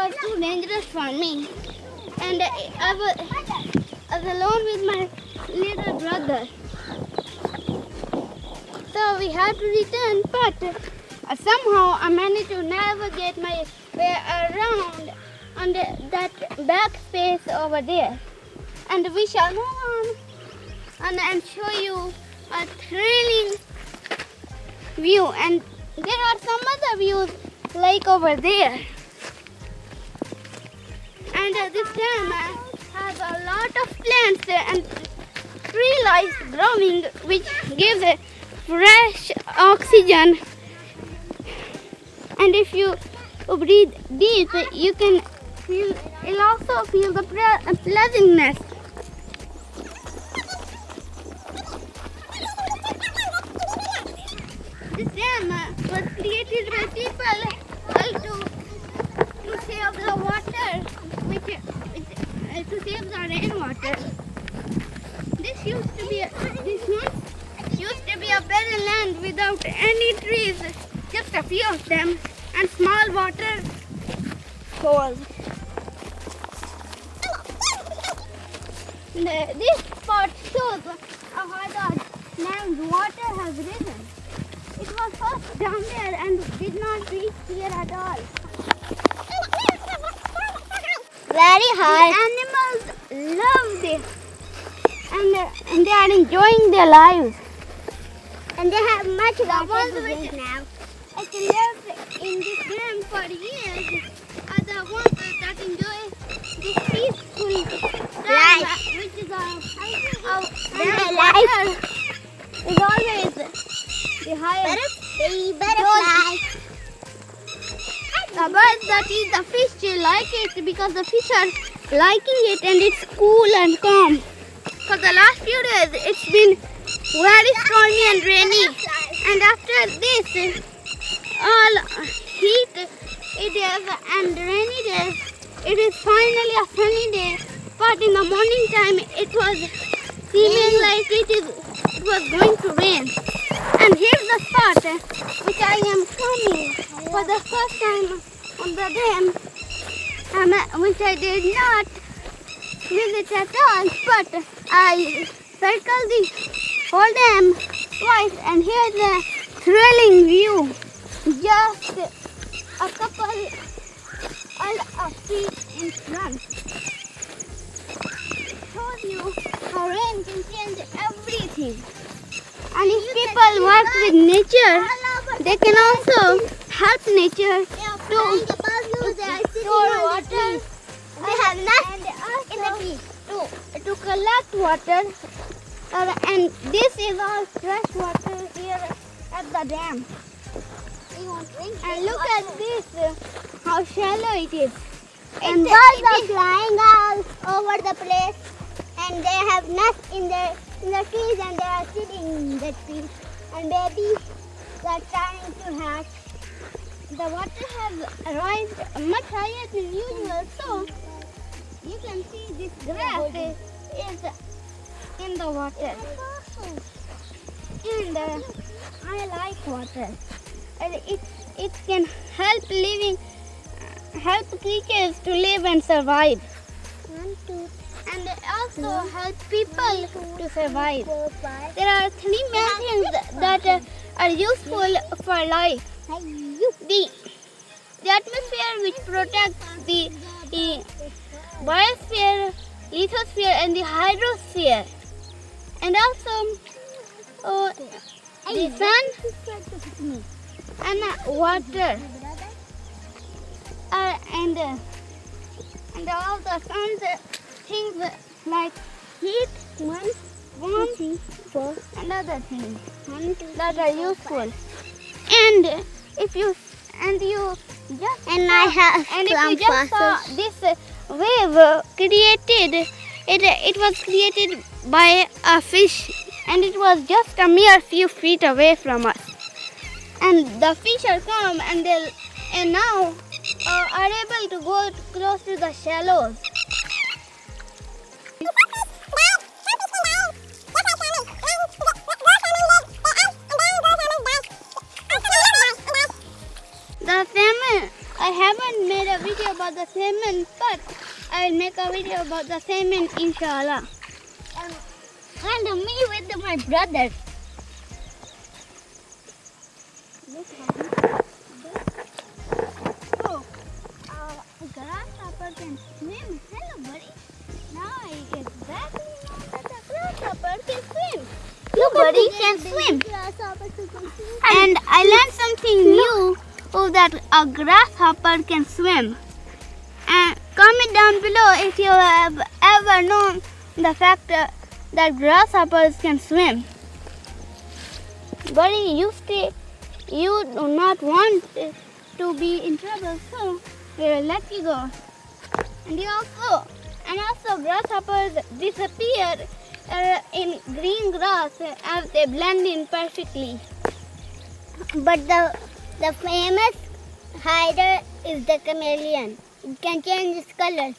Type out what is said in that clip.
was too dangerous for me. And I was alone with my little brother. So we had to return, but somehow I managed to navigate my way around on that back space over there. And we shall move on and show you a thrilling view. And there are some other views like over there. And this dam has a lot of plants and tree life growing, which gives fresh oxygen. And if you breathe deep, you'll also feel the pleasantness. This dam was created by people to save the water, to save the rainwater. This used to be a barren land without any trees, just a few of them, and small water holes. This spot shows how the dam's water has risen. It was first down there and did not reach here at all. Very high. The animals love this, and they are enjoying their lives. And they have much water to which drink now. It lived in this dam for years are the ones that enjoy this peaceful life, which is their water is always the highest. Butterfly. The birds that eat the fish like it because the fish are liking it and it's cool and calm. For the last few days it's been very stormy and rainy, and after this all heat days and rainy days, it is finally a sunny day. But in the morning time it was seeming like it was going to rain. And here's the spot which I am filming for the first time on the dam, which I did not visit at all, but I circled the whole dam twice, and here's a thrilling view, just a couple of feet in front. It shows you how rain can change everything. And if people work with nature, they can also help nature to store water. They have nuts in the tree. To collect water. And this is all fresh water here at the dam. And look at this, how shallow it is. And birds are flying all over the place, and they have nuts in the trees, and they are sitting in the trees, and babies are trying to hatch. The water has arrived much higher than usual, so you can see this grass is in the water. And I like water. And it can help creatures to live and survive. And also help people to survive. There are three main things that are useful for life. The atmosphere, which protects the biosphere, lithosphere, and the hydrosphere. And also the sun and water. And all the sun's things like heat, warmth, and other things that are useful. And if you just saw this wave created, it was created by a fish, and it was just a mere few feet away from us. And the fish are calm, and now are able to go close to the shallows. The salmon, I haven't made a video about about the salmon, but I will make a video about the salmon, inshallah. And me with my brother. Oh, a grasshopper can swim. Hello, buddy. Now I exactly know that a grasshopper can swim. You, buddy, can swim. And I learned something new. Oh, that a grasshopper can swim. And comment down below if you have ever known the fact that grasshoppers can swim. Buddy, you do not want to be in trouble, so we will let you go. And also grasshoppers disappear in green grass as they blend in perfectly. But the famous hider is the chameleon. It can change its colors.